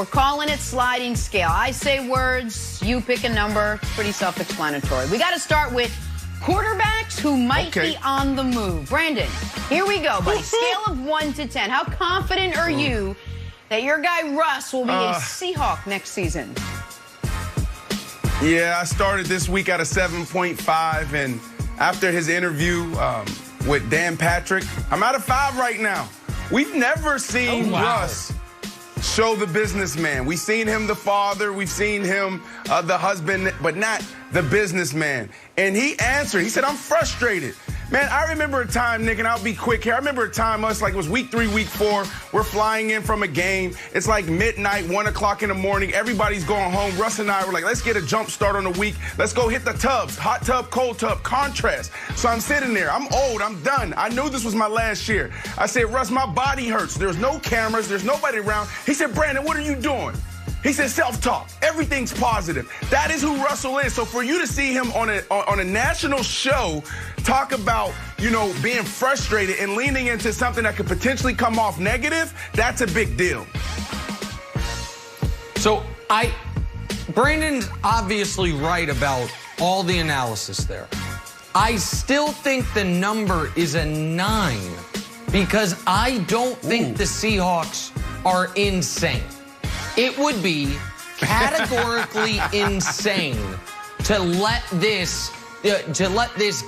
We're calling it sliding scale. I say words, you pick a number. It's pretty self-explanatory. We got to start with quarterbacks who might be on the move. Brandon, here we go, buddy. Scale of 1 to 10. How confident are you that your guy Russ will be a Seahawk next season? Yeah, I started this week at a 7.5, and after his interview with Dan Patrick, I'm at a 5 right now. We've never seen Russ show the businessman. We've seen him the father, we've seen him the husband, but not the businessman. And he answered, he said, I'm frustrated. Man, I remember a time, Nick, and I'll be quick here. I remember a time it was week 3, week 4. We're flying in from a game. It's like midnight, 1 o'clock in the morning. Everybody's going home. Russ and I were like, let's get a jump start on the week. Let's go hit the tubs, hot tub, cold tub, contrast. So I'm sitting there. I'm old. I'm done. I knew this was my last year. I said, Russ, my body hurts. There's no cameras. There's nobody around. He said, Brandon, what are you doing? He said self-talk. Everything's positive. That is who Russell is. So for you to see him on a national show talk about, being frustrated and leaning into something that could potentially come off negative, that's a big deal. So Brandon's obviously right about all the analysis there. I still think the number is a 9 because I don't think the Seahawks are insane. It would be categorically insane to let this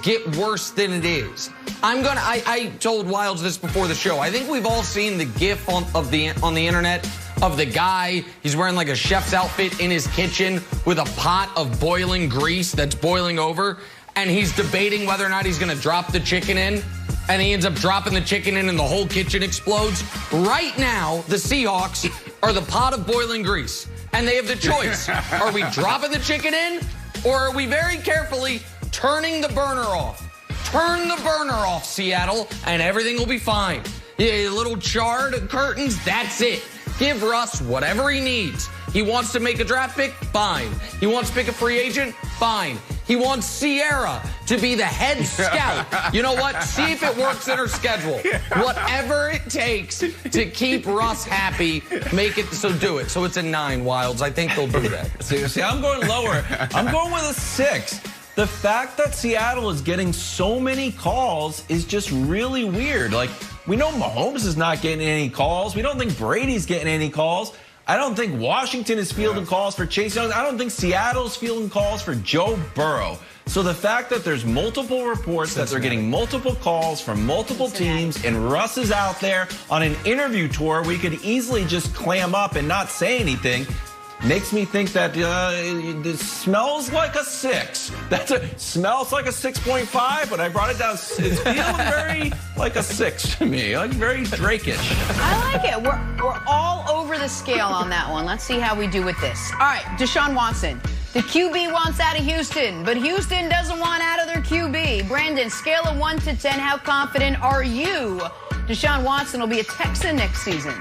get worse than it is. I told Wilds this before the show. I think we've all seen the GIF on the internet of the guy. He's wearing like a chef's outfit in his kitchen with a pot of boiling grease that's boiling over, and he's debating whether or not he's going to drop the chicken in. And he ends up dropping the chicken in and the whole kitchen explodes. Right now, the Seahawks are the pot of boiling grease. And they have the choice. Are we dropping the chicken in, or are we very carefully turning the burner off? Turn the burner off, Seattle, and everything will be fine. Yeah, little charred curtains, that's it. Give Russ whatever he needs. He wants to make a draft pick? Fine. He wants to pick a free agent? Fine. He wants Sierra to be the head scout. You know what? See if it works in her schedule. Whatever it takes to keep Russ happy, make it so do it. So it's a 9, Wilds. I think they'll do that. See, I'm going lower. I'm going with a 6. The fact that Seattle is getting so many calls is just really weird. Like, we know Mahomes is not getting any calls. We don't think Brady's getting any calls. I don't think Washington is fielding calls for Chase Young. I don't think Seattle's fielding calls for Joe Burrow. So the fact that there's multiple reports that they're getting multiple calls from multiple teams and Russ is out there on an interview tour, we could easily just clam up and not say anything. Makes me think that it smells like a 6. Smells like a 6.5, but I brought it down. It's feeling very like a 6 to me, like very Drake-ish. I like it. We're all over the scale on that one. Let's see how we do with this. All right, Deshaun Watson. The QB wants out of Houston, but Houston doesn't want out of their QB. Brandon, scale of 1 to 10, how confident are you Deshaun Watson will be a Texan next season?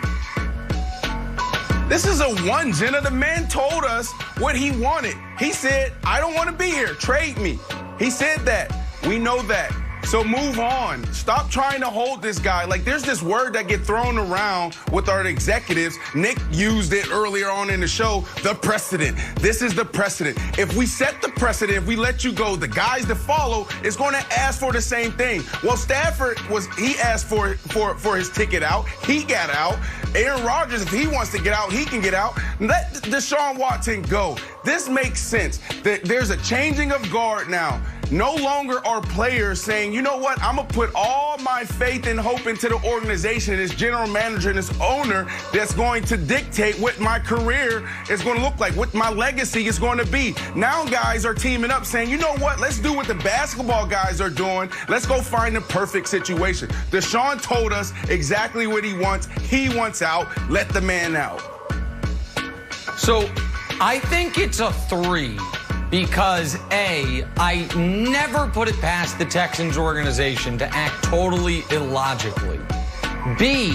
This is a 1, Jenna. The man told us what he wanted. He said, I don't want to be here. Trade me. He said that. We know that. So move on. Stop trying to hold this guy. Like, there's this word that get thrown around with our executives. Nick used it earlier on in the show, the precedent. This is the precedent. If we set the precedent, if we let you go, the guys that follow is going to ask for the same thing. Well, Stafford he asked for his ticket out. He got out. Aaron Rodgers, if he wants to get out, he can get out. Let Deshaun Watson go. This makes sense. There's a changing of guard now. No longer are players saying, you know what, I'm going to put all my faith and hope into the organization, this general manager and this owner that's going to dictate what my career is going to look like, what my legacy is going to be. Now guys are teaming up saying, you know what, let's do what the basketball guys are doing. Let's go find the perfect situation. Deshaun told us exactly what he wants. He wants out. Let the man out. So I think it's a 3. Because, A, I never put it past the Texans organization to act totally illogically. B,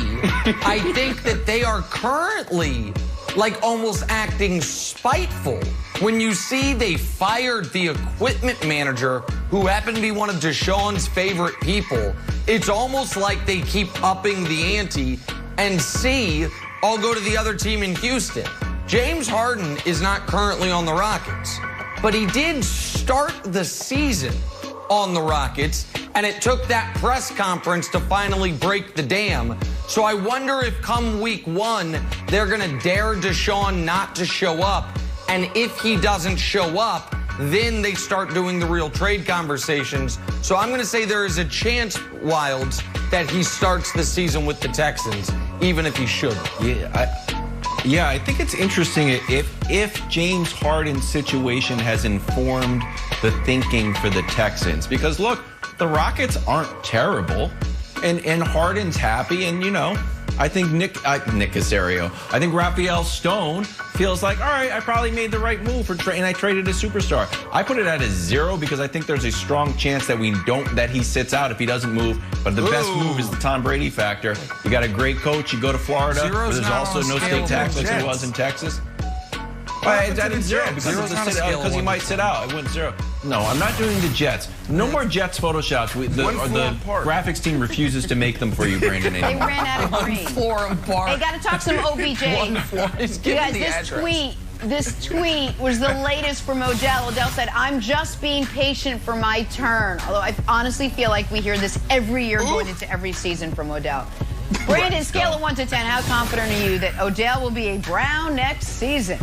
I think that they are currently, like, almost acting spiteful. When you see they fired the equipment manager, who happened to be one of Deshaun's favorite people, it's almost like they keep upping the ante. And C, I'll go to the other team in Houston. James Harden is not currently on the Rockets, but he did start the season on the Rockets, and it took that press conference to finally break the dam. So I wonder if come week 1, they're going to dare Deshaun not to show up. And if he doesn't show up, then they start doing the real trade conversations. So I'm going to say there is a chance, Wilds, that he starts the season with the Texans, even if he should. Yeah, I think it's interesting if James Harden's situation has informed the thinking for the Texans. Because, look, the Rockets aren't terrible, and Harden's happy, and, you know, I think Nick Caserio, I think Raphael Stone feels like, all right, I probably made the right move and I traded a superstar. I put it at a 0 because I think there's a strong chance that that he sits out if he doesn't move. But the best move is the Tom Brady factor. You got a great coach. You go to Florida, where there's also no state tax like there was in Texas. I did 0 because he might sit out. I went 0. No, I'm not doing the Jets. No more Jets Photoshops. The graphics team refuses to make them for you, Brandon. They ran out of green. Floor apart. They got to talk some OBJ. You guys, this tweet was the latest from Odell. Odell said, "I'm just being patient for my turn." Although I honestly feel like we hear this every year going into every season from Odell. Brandon, scale of 1 to 10, how confident are you that Odell will be a Brown next season?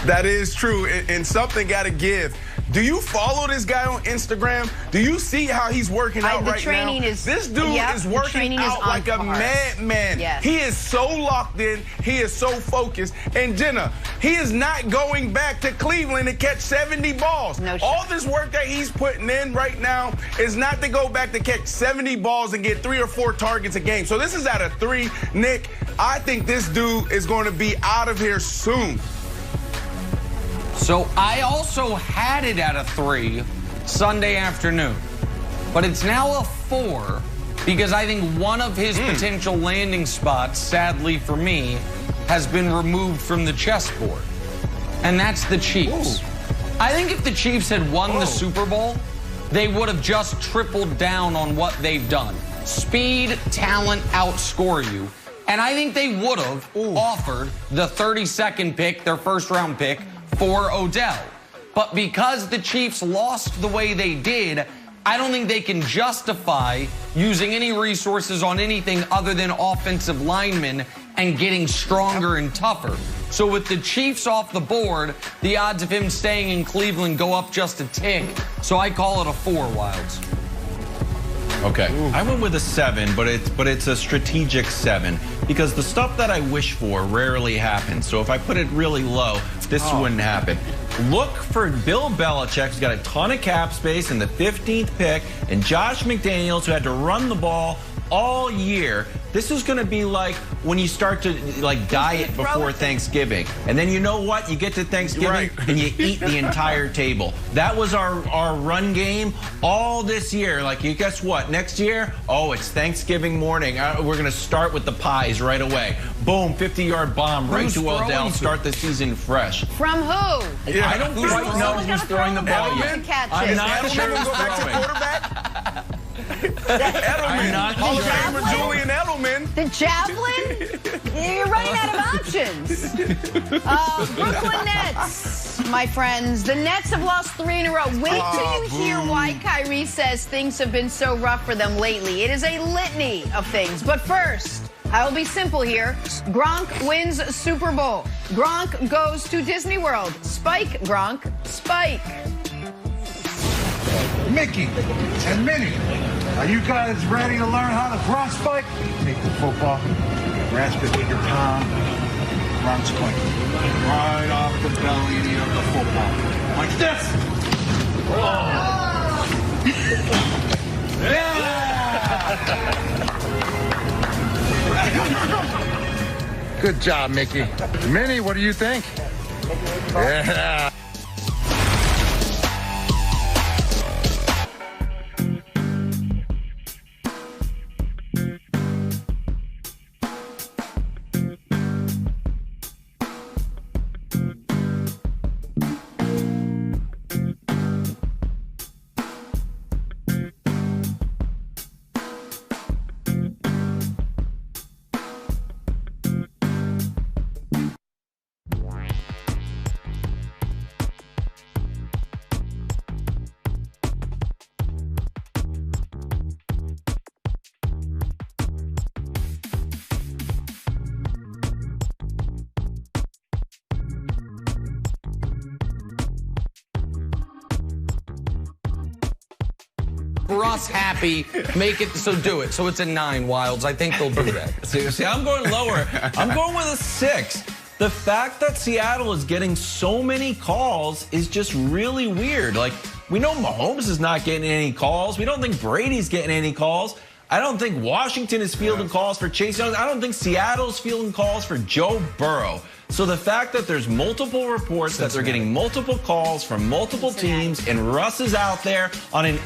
That is true, and something got to give. Do you follow this guy on Instagram? Do you see how he's working out right now? This dude is working out like a madman. Yes. He is so locked in. He is so focused. And Jenna, he is not going back to Cleveland to catch 70 balls. No shot. All this work that he's putting in right now is not to go back to catch 70 balls and get 3 or 4 targets a game. So this is at a 3. Nick, I think this dude is going to be out of here soon. So I also had it at a 3 Sunday afternoon, but it's now a 4 because I think one of his potential landing spots, sadly for me, has been removed from the chessboard, and that's the Chiefs. Ooh. I think if the Chiefs had won the Super Bowl, they would have just tripled down on what they've done. Speed, talent, outscore you. And I think they would have offered the 32nd pick, their first-round pick, for Odell. But because the Chiefs lost the way they did, I don't think they can justify using any resources on anything other than offensive linemen and getting stronger and tougher. So with the Chiefs off the board, the odds of him staying in Cleveland go up just a tick. So I call it a 4, Wilds. Okay, I went with a 7, but it's a strategic 7 because the stuff that I wish for rarely happens. So if I put it really low, this wouldn't happen. Look for Bill Belichick, who's got a ton of cap space in the 15th pick, and Josh McDaniels, who had to run the ball all year. This is going to be like when you start to diet before Thanksgiving. And then you know what? You get to Thanksgiving and you eat the entire table. That was our run game all this year. Like, you guess what? Next year, it's Thanksgiving morning. We're going to start with the pies right away. Boom, 50-yard bomb right to Odell. Start the season fresh. From who? Yeah. I don't quite know who's throwing the ball yet. I'm not sure who's throwing. Edelman, Hall of Famer Julian Edelman. The javelin? You're running out of options. Brooklyn Nets, my friends. The Nets have lost 3 in a row. Wait till you hear why Kyrie says things have been so rough for them lately. It is a litany of things. But first, I will be simple here. Gronk wins Super Bowl. Gronk goes to Disney World. Spike, Gronk, spike. Mickey and Minnie, are you guys ready to learn how to cross spike? Take the football, grasp it with your palm, run spike. Right off the belly of the football. Like this. Yeah! Good job, Mickey. Minnie, what do you think? Yeah. Russ happy, make it, so do it. So it's a 9, Wilds. I think they'll do that. See, I'm going lower. I'm going with a 6. The fact that Seattle is getting so many calls is just really weird. Like, we know Mahomes is not getting any calls. We don't think Brady's getting any calls. I don't think Washington is fielding calls for Chase Young. I don't think Seattle's fielding calls for Joe Burrow. So the fact that there's multiple reports that they're getting multiple calls from multiple teams and Russ is out there on an